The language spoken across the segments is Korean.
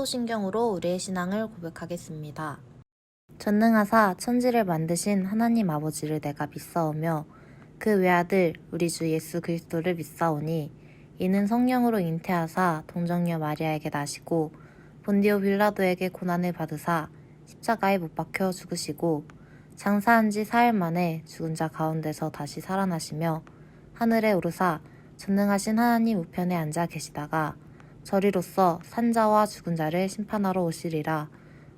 사도신경으로 우리의 신앙을 고백하겠습니다. 전능하사 천지를 만드신 하나님 아버지를 내가 믿사오며 그 외아들 우리 주 예수 그리스도를 믿사오니 이는 성령으로 잉태하사 동정녀 마리아에게 나시고 본디오 빌라도에게 고난을 받으사 십자가에 못 박혀 죽으시고 장사한 지 4일 만에 죽은 자 가운데서 다시 살아나시며 하늘에 오르사 전능하신 하나님 우편에 앉아 계시다가 저리로서 산자와 죽은 자를 심판하러 오시리라.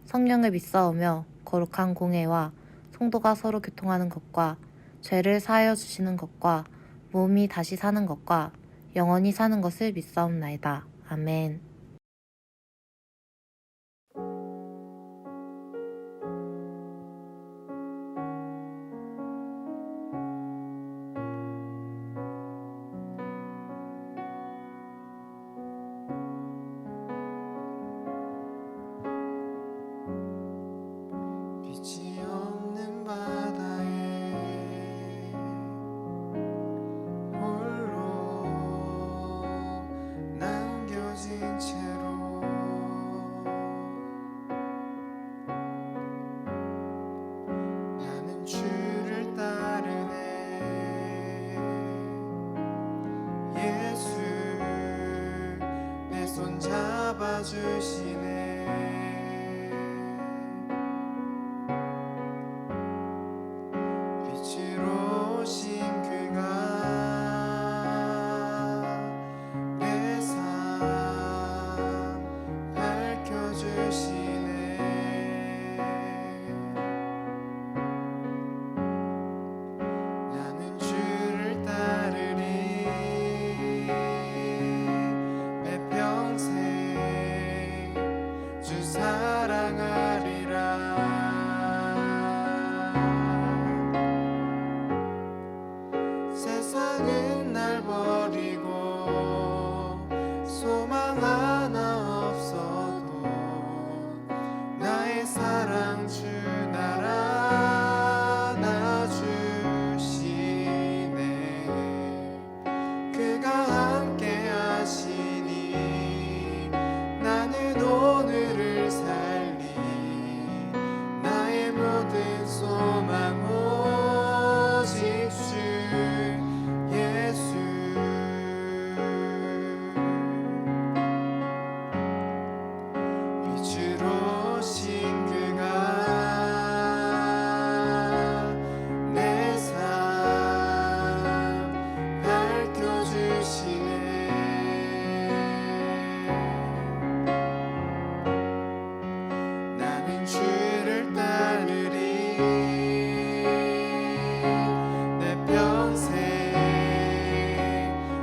성령을 믿사오며 거룩한 공회와 성도가 서로 교통하는 것과 죄를 사하여 주시는 것과 몸이 다시 사는 것과 영원히 사는 것을 믿사옵나이다. 아멘. 빛이 없는 바다에 홀로 남겨진 채로 나는 주를 따르네. 예수 내 손 잡아주시네. 빛으로 오신 그가 내 삶 밝혀주시네. 나는 주를 따르리. 내 평생 주 사랑하리라. 세상은 날 버리고 소망 하나 없어도 나의 사랑 주 나라 놔주시네. 그가 함께 하시니 나는 오늘을 살리. 나의 모든 소망 오직 주 예수. 빛으로 오신 그가 내 삶 밝혀주시네. 나는 주를 따르리. 내 평생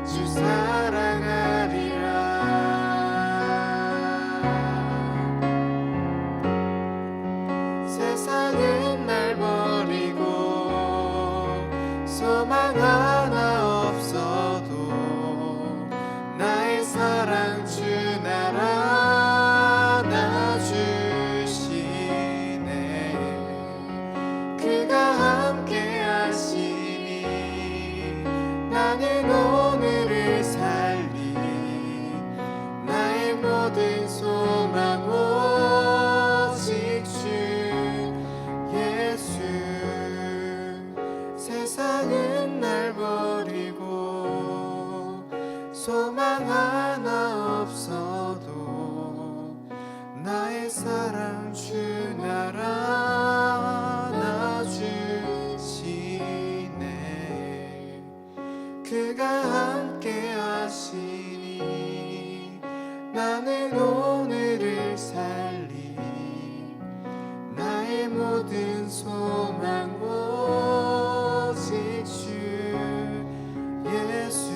주 사랑하리라. 세상은 날 버리고 소망 하나 없어도 나의 사랑 주 나라 놔주시네. 그가 함께 하시니 나는 오늘을 살리. 나의 모든 소망 오직 주 예수. 세상은 날 버리고 소망 하나 없어도 나의 사랑 주 나라 놔주시네. 그가 함께 하시니 나는 오늘을 살리. 나의 모든 소망 오직 주 예수.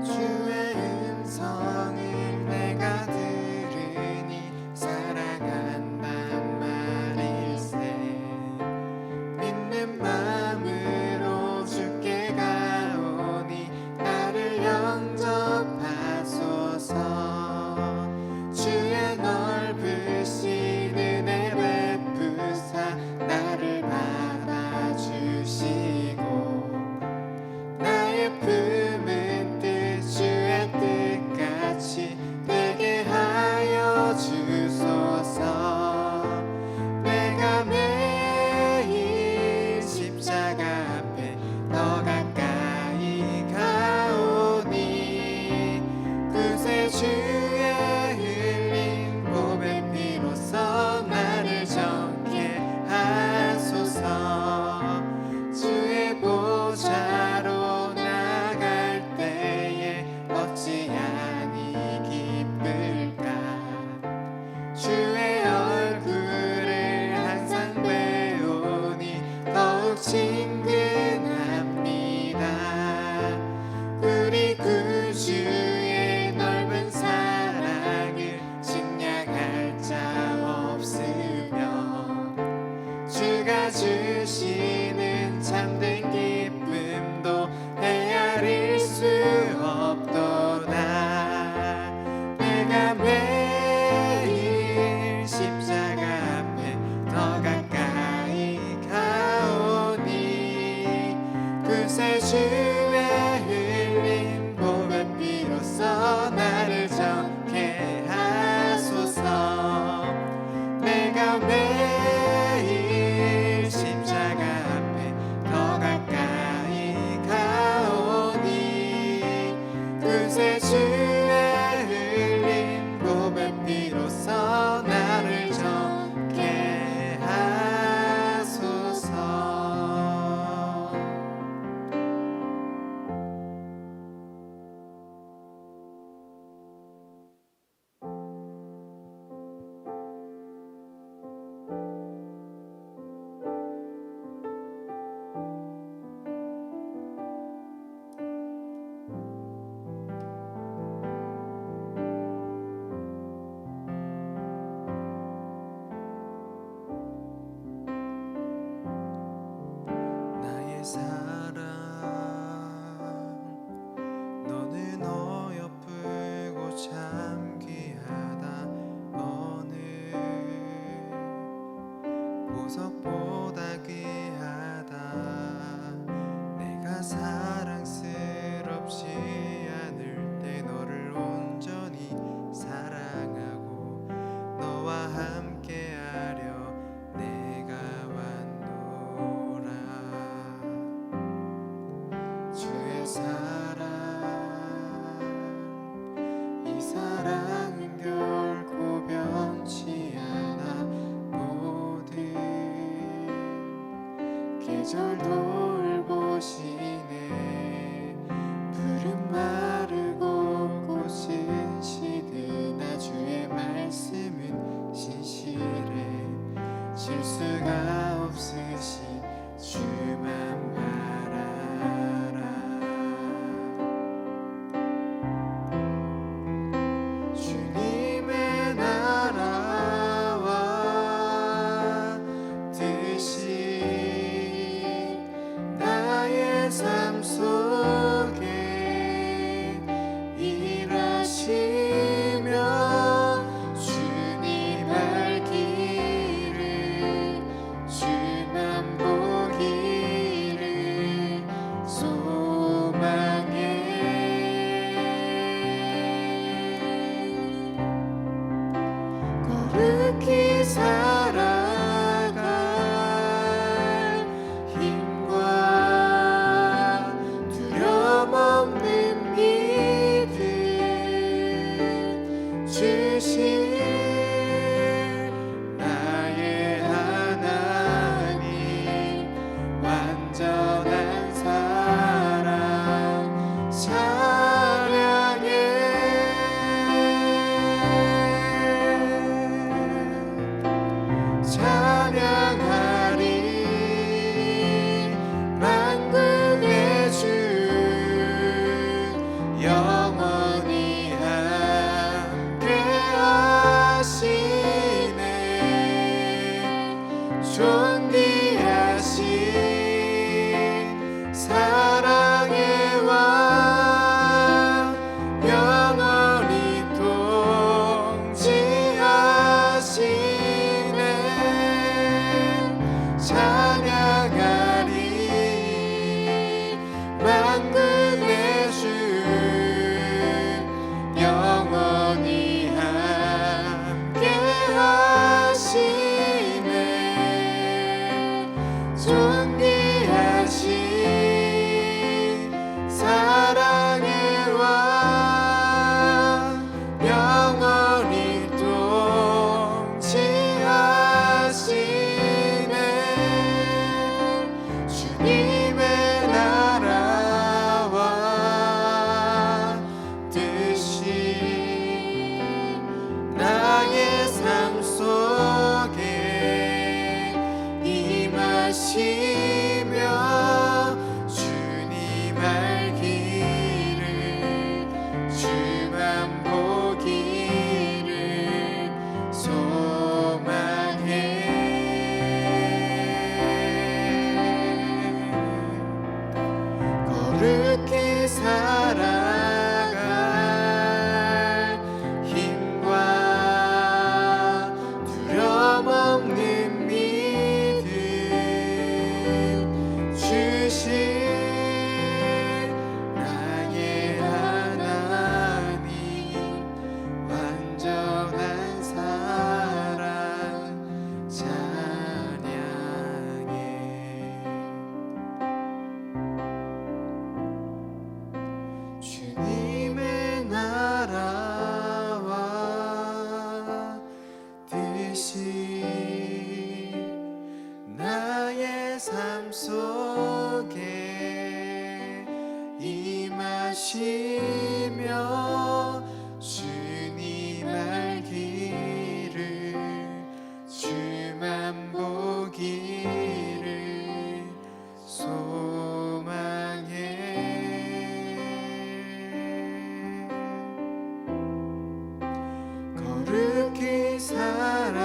주의 음성을 내가 들으니 사랑한단 말일세. 사랑 너는 어여쁘고 참 귀하다 어느 보석보다 귀하다 내가 사랑스럽지 않을 때 너를 온전히 사랑하고 너와 함께하려 내가 왔노라 주의 사랑 이 사랑은 결코 변치 않아 모든 계절 돌보시네 푸른 마르고 꽃은 시드나 주의 말씀은 신실해 실수가 없으신 주만 바라라 주님의 나라와 뜻이 나의 삶 속에 일하시며 주님 알 길을 주만 보기를 소망해 거룩히 살아갈 힘과 두려움 없는 믿음 주신 나의 하나님 완전한 사랑 찬양하리 만군의 주 영원히 함께하시네 존귀하신 사랑의 왕 영원히 통치하시네 찬양하리 만군의 주 영원히 함께하시네 존귀하신 사랑의 왕 영원히 통치하시네 주님의 나라와 뜻이 나의 삶 속에 임하시며 주님 알 길을 주만 보기를 소망해 거룩히 살아갈 힘과 두려움 없는 믿음 주신 나의 하나님 완전한 사랑 찬양해 주님의 나라와 뜻이 나의 삶 속에 임하시며 주님 알 길을 주만 보기를 소망해 거룩히 살아갈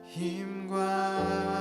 힘과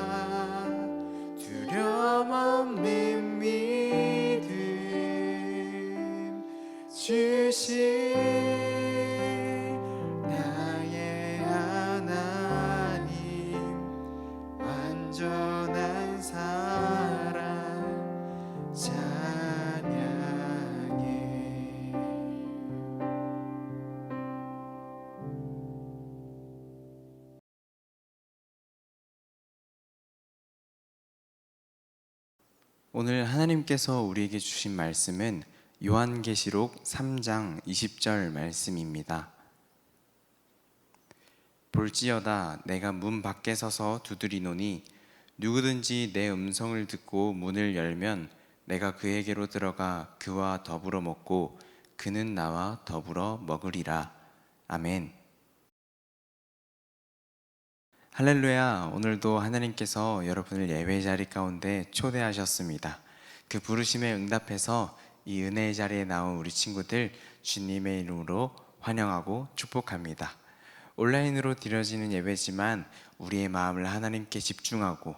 오늘 하나님께서 우리에게 주신 말씀은 요한계시록 3장 20절 말씀입니다. 볼지어다 내가 문 밖에 서서 두드리노니 누구든지 내 음성을 듣고 문을 열면 내가 그에게로 들어가 그와 더불어 먹고 그는 나와 더불어 먹으리라. 아멘. 할렐루야. 오늘도 하나님께서 여러분을 예배 자리 가운데 초대하셨습니다. 그 부르심에 응답해서 이 은혜의 자리에 나온 우리 친구들 주님의 이름으로 환영하고 축복합니다. 온라인으로 드려지는 예배지만 우리의 마음을 하나님께 집중하고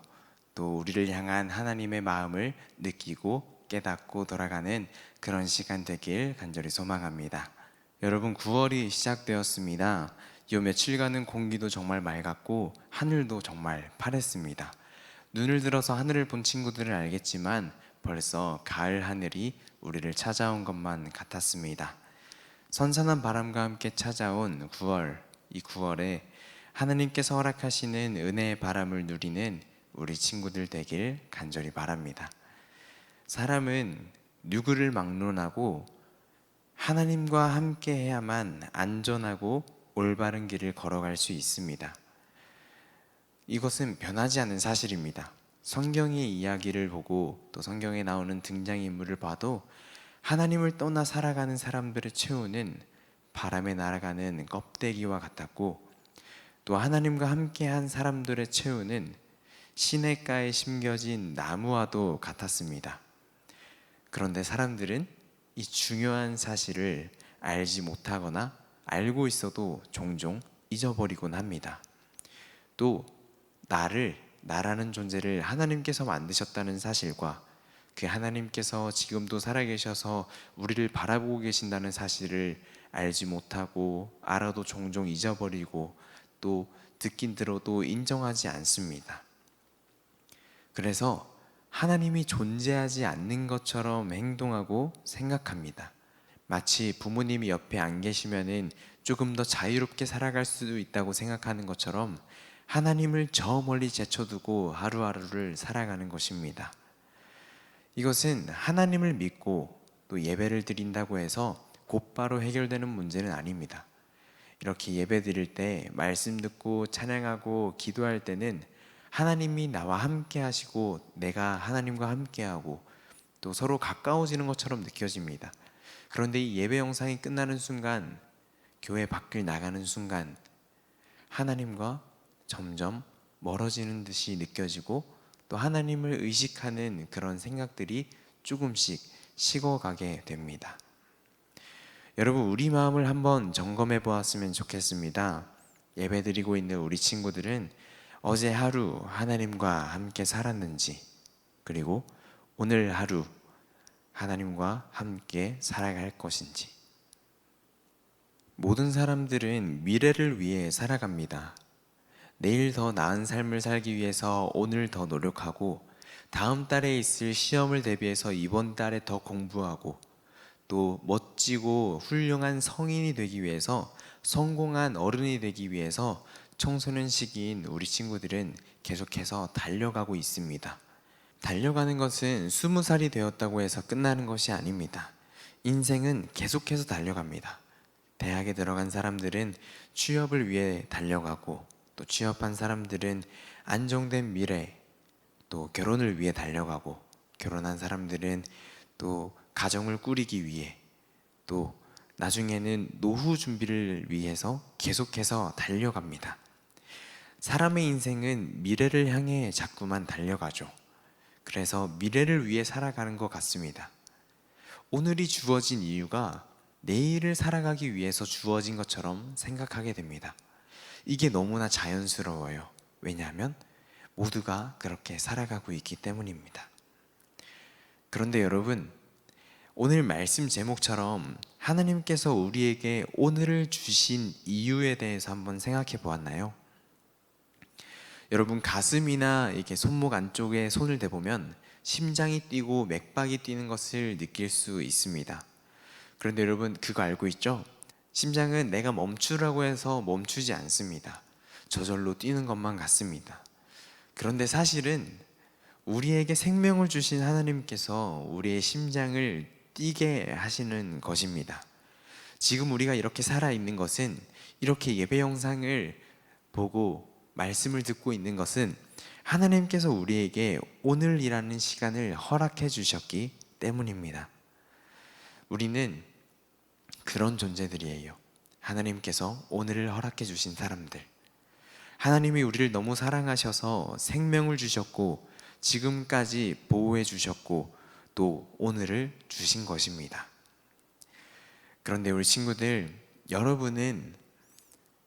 또 우리를 향한 하나님의 마음을 느끼고 깨닫고 돌아가는 그런 시간 되길 간절히 소망합니다. 여러분, 9월이 시작되었습니다. 이 며칠간은 공기도 정말 맑았고 하늘도 정말 파랬습니다. 눈을 들어서 하늘을 본 친구들은 알겠지만 벌써 가을 하늘이 우리를 찾아온 것만 같았습니다. 선선한 바람과 함께 찾아온 9월, 이 9월에 하나님께서 허락하시는 은혜의 바람을 누리는 우리 친구들 되길 간절히 바랍니다. 사람은 누구를 막론하고 하나님과 함께 해야만 안전하고 올바른 길을 걸어갈 수 있습니다. 이것은 변하지 않는 사실입니다. 성경의 이야기를 보고 또 성경에 나오는 등장인물을 봐도 하나님을 떠나 살아가는 사람들의 최후는 바람에 날아가는 껍데기와 같았고, 또 하나님과 함께한 사람들의 최후는 시냇가에 심겨진 나무와도 같았습니다. 그런데 사람들은 이 중요한 사실을 알지 못하거나 알고 있어도 종종 잊어버리곤 합니다. 또 나라는 존재를 하나님께서 만드셨다는 사실과 그 하나님께서 지금도 살아계셔서 우리를 바라보고 계신다는 사실을 알지 못하고 알아도 종종 잊어버리고 또 듣긴 들어도 인정하지 않습니다. 그래서 하나님이 존재하지 않는 것처럼 행동하고 생각합니다. 마치 부모님이 옆에 안 계시면은 조금 더 자유롭게 살아갈 수도 있다고 생각하는 것처럼 하나님을 저 멀리 제쳐두고 하루하루를 살아가는 것입니다. 이것은 하나님을 믿고 또 예배를 드린다고 해서 곧바로 해결되는 문제는 아닙니다. 이렇게 예배 드릴 때 말씀 듣고 찬양하고 기도할 때는 하나님이 나와 함께 하시고 내가 하나님과 함께 하고 또 서로 가까워지는 것처럼 느껴집니다. 그런데 이 예배 영상이 끝나는 순간, 교회 밖을 나가는 순간 하나님과 점점 멀어지는 듯이 느껴지고 또 하나님을 의식하는 그런 생각들이 조금씩 식어가게 됩니다. 여러분, 우리 마음을 한번 점검해 보았으면 좋겠습니다. 예배드리고 있는 우리 친구들은 어제 하루 하나님과 함께 살았는지, 그리고 오늘 하루 하나님과 함께 살아갈 것인지. 모든 사람들은 미래를 위해 살아갑니다. 내일 더 나은 삶을 살기 위해서 오늘 더 노력하고, 다음 달에 있을 시험을 대비해서 이번 달에 더 공부하고, 또 멋지고 훌륭한 성인이 되기 위해서, 성공한 어른이 되기 위해서 청소년 시기인 우리 친구들은 계속해서 달려가고 있습니다. 달려가는 것은 20살이 되었다고 해서 끝나는 것이 아닙니다. 인생은 계속해서 달려갑니다. 대학에 들어간 사람들은 취업을 위해 달려가고, 또 취업한 사람들은 안정된 미래, 또 결혼을 위해 달려가고, 결혼한 사람들은 또 가정을 꾸리기 위해, 또 나중에는 노후 준비를 위해서 계속해서 달려갑니다. 사람의 인생은 미래를 향해 자꾸만 달려가죠. 그래서 미래를 위해 살아가는 것 같습니다. 오늘이 주어진 이유가 내일을 살아가기 위해서 주어진 것처럼 생각하게 됩니다. 이게 너무나 자연스러워요. 왜냐하면 모두가 그렇게 살아가고 있기 때문입니다. 그런데 여러분, 오늘 말씀 제목처럼 하나님께서 우리에게 오늘을 주신 이유에 대해서 한번 생각해 보았나요? 여러분, 가슴이나 이렇게 손목 안쪽에 손을 대보면 심장이 뛰고 맥박이 뛰는 것을 느낄 수 있습니다. 그런데 여러분, 그거 알고 있죠? 심장은 내가 멈추라고 해서 멈추지 않습니다. 저절로 뛰는 것만 같습니다. 그런데 사실은 우리에게 생명을 주신 하나님께서 우리의 심장을 뛰게 하시는 것입니다. 지금 우리가 이렇게 살아있는 것은, 이렇게 예배 영상을 보고 말씀을 듣고 있는 것은 하나님께서 우리에게 오늘이라는 시간을 허락해 주셨기 때문입니다. 우리는 그런 존재들이에요. 하나님께서 오늘을 허락해 주신 사람들. 하나님이 우리를 너무 사랑하셔서 생명을 주셨고, 지금까지 보호해 주셨고, 또 오늘을 주신 것입니다. 그런데 우리 친구들, 여러분은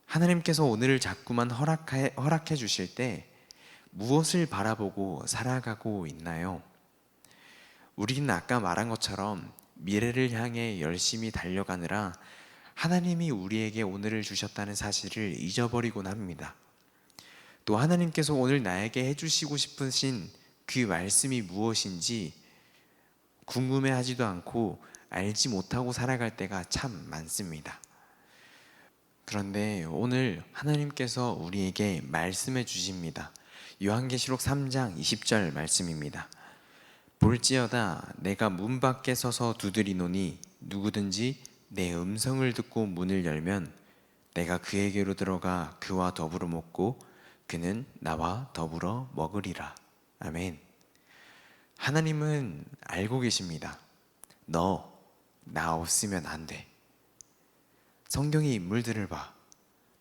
하나님께서 오늘을 자꾸만 허락해 주실 때 무엇을 바라보고 살아가고 있나요? 우리는 아까 말한 것처럼 미래를 향해 열심히 달려가느라 하나님이 우리에게 오늘을 주셨다는 사실을 잊어버리곤 합니다. 또 하나님께서 오늘 나에게 해주시고 싶으신 그 말씀이 무엇인지 궁금해하지도 않고 알지 못하고 살아갈 때가 참 많습니다. 그런데 오늘 하나님께서 우리에게 말씀해 주십니다. 요한계시록 3장 20절 말씀입니다. 볼지어다 내가 문 밖에 서서 두드리노니 누구든지 내 음성을 듣고 문을 열면 내가 그에게로 들어가 그와 더불어 먹고 그는 나와 더불어 먹으리라. 아멘. 하나님은 알고 계십니다. 너 나 없으면 안 돼. 성경의 인물들을 봐.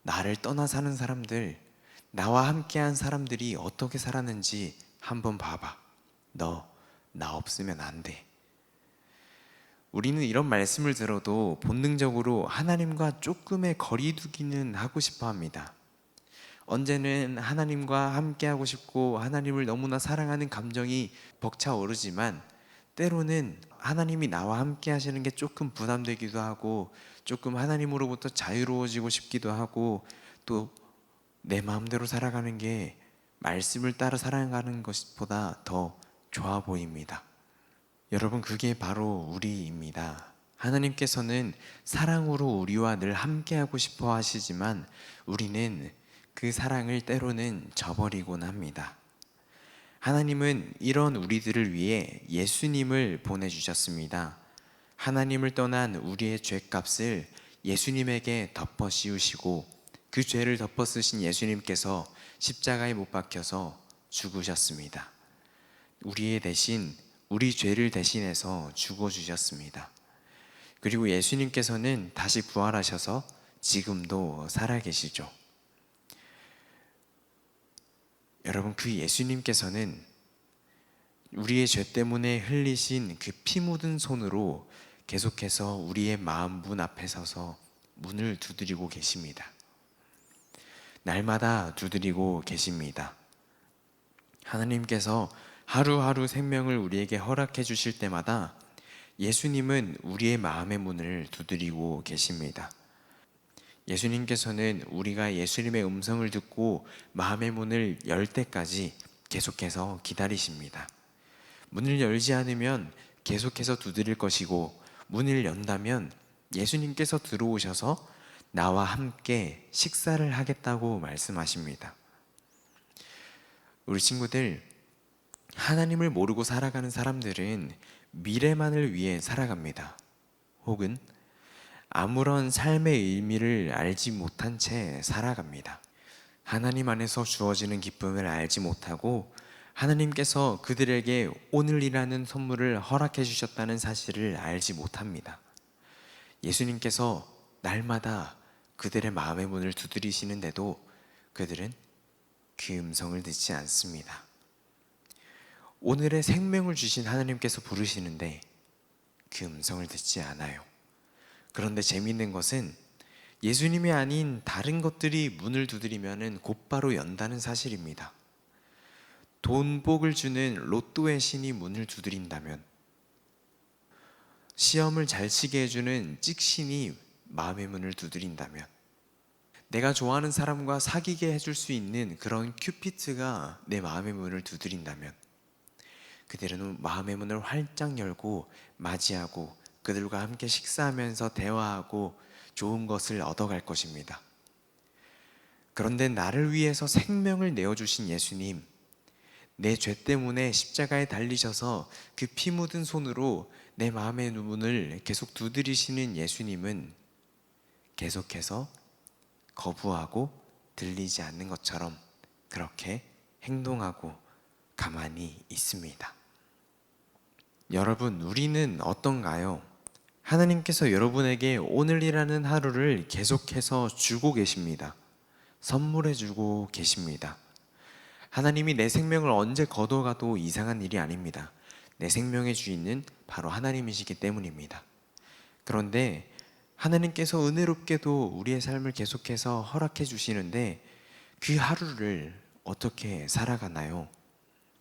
나를 떠나 사는 사람들, 나와 함께한 사람들이 어떻게 살았는지 한번 봐봐. 너 나 없으면 안 돼. 우리는 이런 말씀을 들어도 본능적으로 하나님과 조금의 거리두기는 하고 싶어 합니다. 언제는 하나님과 함께하고 싶고 하나님을 너무나 사랑하는 감정이 벅차오르지만, 때로는 하나님이 나와 함께 하시는 게 조금 부담되기도 하고, 조금 하나님으로부터 자유로워지고 싶기도 하고, 또 내 마음대로 살아가는 게 말씀을 따라 살아가는 것보다 더 좋아 보입니다. 여러분, 그게 바로 우리입니다. 하나님께서는 사랑으로 우리와 늘 함께하고 싶어 하시지만 우리는 그 사랑을 때로는 저버리곤 합니다. 하나님은 이런 우리들을 위해 예수님을 보내주셨습니다. 하나님을 떠난 우리의 죄값을 예수님에게 덮어 씌우시고, 그 죄를 덮어 쓰신 예수님께서 십자가에 못 박혀서 죽으셨습니다. 우리의 대신, 우리 죄를 대신해서 죽어주셨습니다. 그리고 예수님께서는 다시 부활하셔서 지금도 살아계시죠. 여러분, 그 예수님께서는 우리의 죄 때문에 흘리신 그 피 묻은 손으로 계속해서 우리의 마음 문 앞에 서서 문을 두드리고 계십니다. 날마다 두드리고 계십니다. 하나님께서 하루하루 생명을 우리에게 허락해 주실 때마다 예수님은 우리의 마음의 문을 두드리고 계십니다. 예수님께서는 우리가 예수님의 음성을 듣고 마음의 문을 열 때까지 계속해서 기다리십니다. 문을 열지 않으면 계속해서 두드릴 것이고, 문을 연다면 예수님께서 들어오셔서 나와 함께 식사를 하겠다고 말씀하십니다. 우리 친구들, 하나님을 모르고 살아가는 사람들은 미래만을 위해 살아갑니다. 혹은 아무런 삶의 의미를 알지 못한 채 살아갑니다. 하나님 안에서 주어지는 기쁨을 알지 못하고, 하나님께서 그들에게 오늘이라는 선물을 허락해 주셨다는 사실을 알지 못합니다. 예수님께서 날마다 그들의 마음의 문을 두드리시는데도 그들은 그 음성을 듣지 않습니다. 오늘의 생명을 주신 하나님께서 부르시는데 그 음성을 듣지 않아요. 그런데 재미있는 것은 예수님이 아닌 다른 것들이 문을 두드리면 곧바로 연다는 사실입니다. 돈복을 주는 로또의 신이 문을 두드린다면, 시험을 잘 치게 해주는 찍신이 마음의 문을 두드린다면, 내가 좋아하는 사람과 사귀게 해줄 수 있는 그런 큐피트가 내 마음의 문을 두드린다면, 그들은 마음의 문을 활짝 열고 맞이하고 그들과 함께 식사하면서 대화하고 좋은 것을 얻어갈 것입니다. 그런데 나를 위해서 생명을 내어주신 예수님, 내 죄 때문에 십자가에 달리셔서 그 피 묻은 손으로 내 마음의 문을 계속 두드리시는 예수님은 계속해서 거부하고 들리지 않는 것처럼 그렇게 행동하고 가만히 있습니다. 여러분, 우리는 어떤가요? 하나님께서 여러분에게 오늘이라는 하루를 계속해서 주고 계십니다. 선물해 주고 계십니다. 하나님이 내 생명을 언제 거둬가도 이상한 일이 아닙니다. 내 생명의 주인은 바로 하나님이시기 때문입니다. 그런데 하나님께서 은혜롭게도 우리의 삶을 계속해서 허락해 주시는데 그 하루를 어떻게 살아가나요?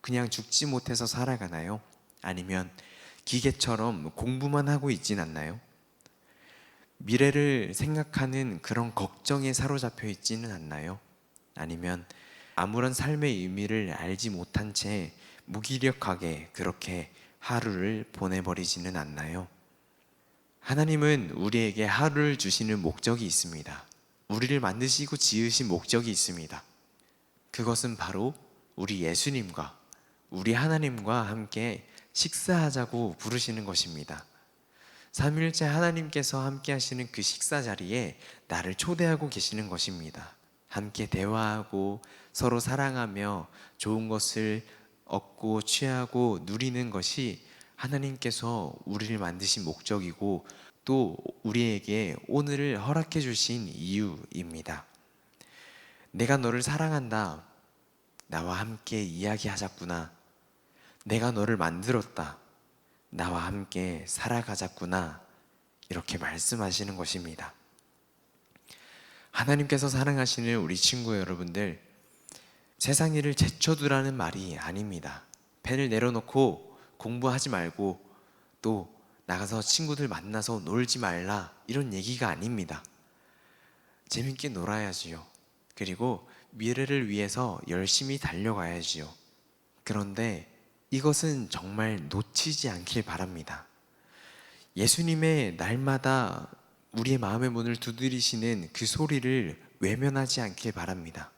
그냥 죽지 못해서 살아가나요? 아니면 기계처럼 공부만 하고 있진 않나요? 미래를 생각하는 그런 걱정에 사로잡혀 있지는 않나요? 아니면 아무런 삶의 의미를 알지 못한 채 무기력하게 그렇게 하루를 보내버리지는 않나요? 하나님은 우리에게 하루를 주시는 목적이 있습니다. 우리를 만드시고 지으신 목적이 있습니다. 그것은 바로 우리 예수님과 우리 하나님과 함께 식사하자고 부르시는 것입니다. 삼위일체 하나님께서 함께 하시는 그 식사 자리에 나를 초대하고 계시는 것입니다. 함께 대화하고 서로 사랑하며 좋은 것을 얻고 취하고 누리는 것이 하나님께서 우리를 만드신 목적이고 또 우리에게 오늘을 허락해 주신 이유입니다. 내가 너를 사랑한다. 나와 함께 이야기하자꾸나. 내가 너를 만들었다. 나와 함께 살아가자꾸나. 이렇게 말씀하시는 것입니다. 하나님께서 사랑하시는 우리 친구 여러분들, 세상 일을 제쳐두라는 말이 아닙니다. 펜을 내려놓고 공부하지 말고 또 나가서 친구들 만나서 놀지 말라, 이런 얘기가 아닙니다. 재밌게 놀아야지요. 그리고 미래를 위해서 열심히 달려가야지요. 그런데 이것은 정말 놓치지 않길 바랍니다. 예수님의 날마다 우리의 마음의 문을 두드리시는 그 소리를 외면하지 않길 바랍니다.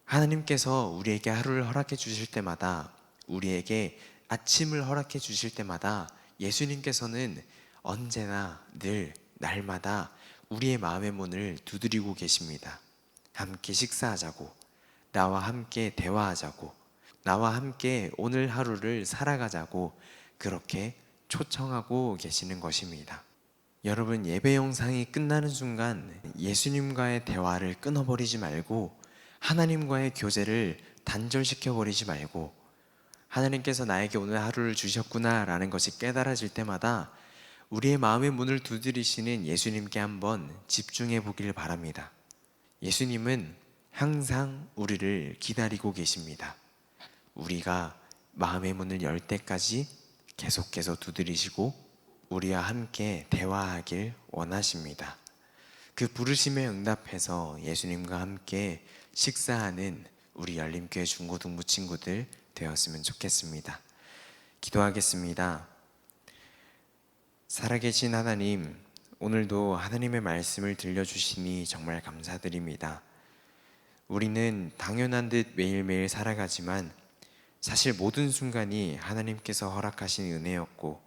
하나님께서 우리에게 하루를 허락해 주실 때마다, 우리에게 아침을 허락해 주실 때마다 예수님께서는 언제나 늘 날마다 우리의 마음의 문을 두드리고 계십니다. 함께 식사하자고, 나와 함께 대화하자고, 나와 함께 오늘 하루를 살아가자고 그렇게 초청하고 계시는 것입니다. 여러분, 예배 영상이 끝나는 순간 예수님과의 대화를 끊어버리지 말고 하나님과의 교제를 단절시켜 버리지 말고 하나님께서 나에게 오늘 하루를 주셨구나 라는 것이 깨달아질 때마다 우리의 마음의 문을 두드리시는 예수님께 한번 집중해 보길 바랍니다. 예수님은 항상 우리를 기다리고 계십니다. 우리가 마음의 문을 열 때까지 계속해서 두드리시고 우리와 함께 대화하길 원하십니다. 그 부르심에 응답해서 예수님과 함께 식사하는 우리 열림교회 중고등부 친구들 되었으면 좋겠습니다. 기도하겠습니다. 살아계신 하나님, 오늘도 하나님의 말씀을 들려주시니 정말 감사드립니다. 우리는 당연한 듯 매일매일 살아가지만 사실 모든 순간이 하나님께서 허락하신 은혜였고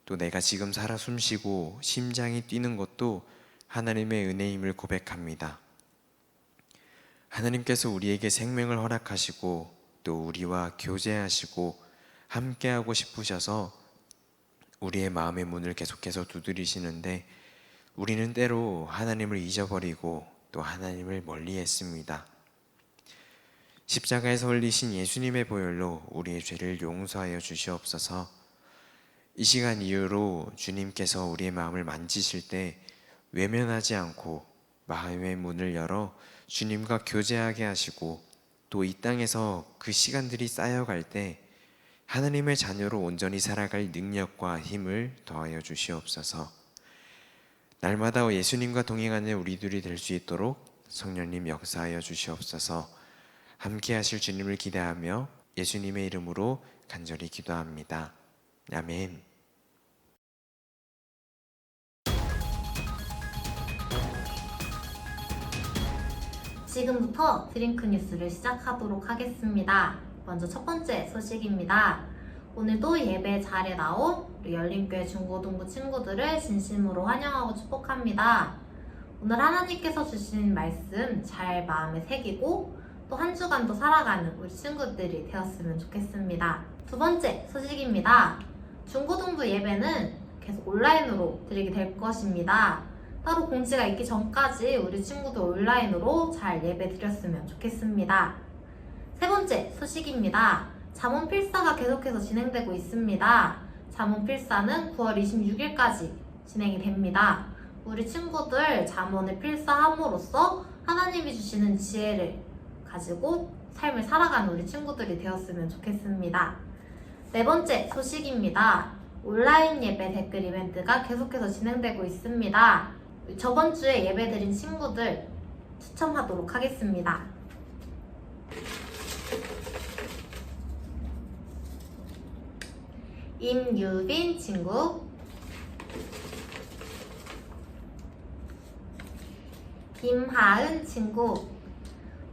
또 내가 지금 살아 숨쉬고 심장이 뛰는 것도 하나님의 은혜임을 고백합니다. 하나님께서 우리에게 생명을 허락하시고 또 우리와 교제하시고 함께하고 싶으셔서 우리의 마음의 문을 계속해서 두드리시는데 우리는 때로 하나님을 잊어버리고 또 하나님을 멀리했습니다. 십자가에서 흘리신 예수님의 보혈로 우리의 죄를 용서하여 주시옵소서. 이 시간 이후로 주님께서 우리의 마음을 만지실 때 외면하지 않고 마음의 문을 열어 주님과 교제하게 하시고 또 이 땅에서 그 시간들이 쌓여갈 때 하나님의 자녀로 온전히 살아갈 능력과 힘을 더하여 주시옵소서. 날마다 예수님과 동행하는 우리들이 될 수 있도록 성령님 역사하여 주시옵소서. 함께 하실 주님을 기대하며 예수님의 이름으로 간절히 기도합니다. 아멘. 지금부터 드링크 뉴스를 시작하도록 하겠습니다. 먼저 첫 번째 소식입니다. 오늘도 예배 자리에 나온 우리 열림교회 중고등부 친구들을 진심으로 환영하고 축복합니다. 오늘 하나님께서 주신 말씀 잘 마음에 새기고 또 한 주간도 살아가는 우리 친구들이 되었으면 좋겠습니다. 두 번째 소식입니다. 중고등부 예배는 계속 온라인으로 드리게 될 것입니다. 따로 공지가 있기 전까지 우리 친구들 온라인으로 잘 예배 드렸으면 좋겠습니다. 세 번째 소식입니다. 잠언 필사가 계속해서 진행되고 있습니다. 잠언 필사는 9월 26일까지 진행이 됩니다. 우리 친구들 잠언을 필사함으로써 하나님이 주시는 지혜를 가지고 삶을 살아가는 우리 친구들이 되었으면 좋겠습니다. 네 번째 소식입니다. 온라인 예배 댓글 이벤트가 계속해서 진행되고 있습니다. 저번 주에 예배 드린 친구들 추첨하도록 하겠습니다. 임유빈 친구, 김하은 친구,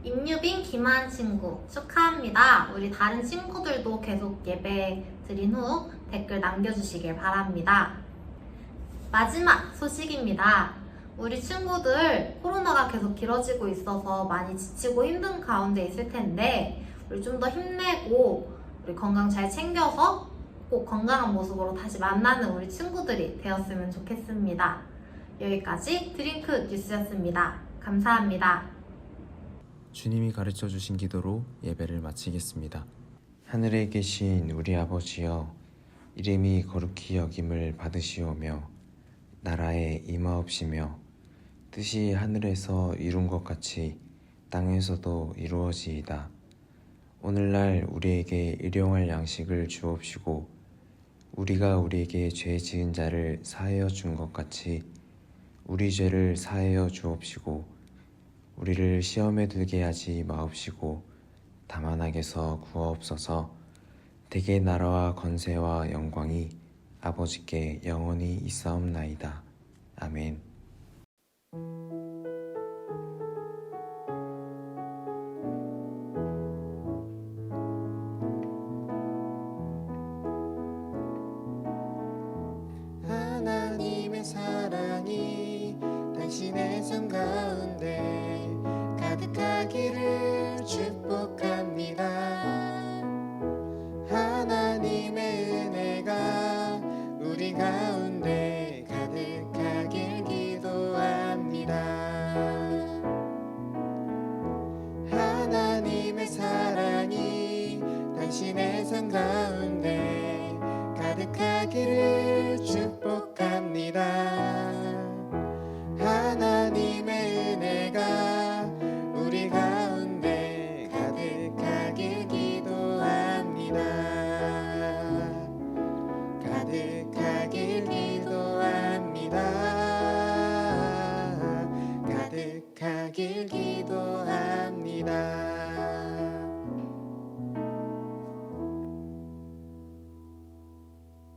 임유빈, 김하은 친구 축하합니다. 우리 다른 친구들도 계속 예배 드린 후 댓글 남겨주시길 바랍니다. 마지막 소식입니다. 우리 친구들 코로나가 계속 길어지고 있어서 많이 지치고 힘든 가운데 있을 텐데 우리 좀 더 힘내고 우리 건강 잘 챙겨서 꼭 건강한 모습으로 다시 만나는 우리 친구들이 되었으면 좋겠습니다. 여기까지 드링크 뉴스였습니다. 감사합니다. 주님이 가르쳐 주신 기도로 예배를 마치겠습니다. 하늘에 계신 우리 아버지여, 이름이 거룩히 여김을 받으시오며 나라에 임하옵시며 뜻이 하늘에서 이룬 것 같이 땅에서도 이루어지이다. 오늘날 우리에게 일용할 양식을 주옵시고 우리가 우리에게 죄 지은 자를 사하여 준 것 같이 우리 죄를 사하여 주옵시고 우리를 시험에 들게 하지 마옵시고 다만 악에서 구하옵소서. 대개 나라와 권세와 영광이 아버지께 영원히 있사옵나이다. 아멘. 하나님의 사랑이 당신의 삶 가운데 가득하기를 축복합니다. 하나님의 은혜가 우리 가운데 가득하길 기도합니다. 하나님의 사랑이 당신의 삶 가운데 가득하기를 축복합니다. 하나님의 은혜가 우리 가운데 가득하길 기도합니다. 가득하길 기도합니다. 가득하길 기도합니다.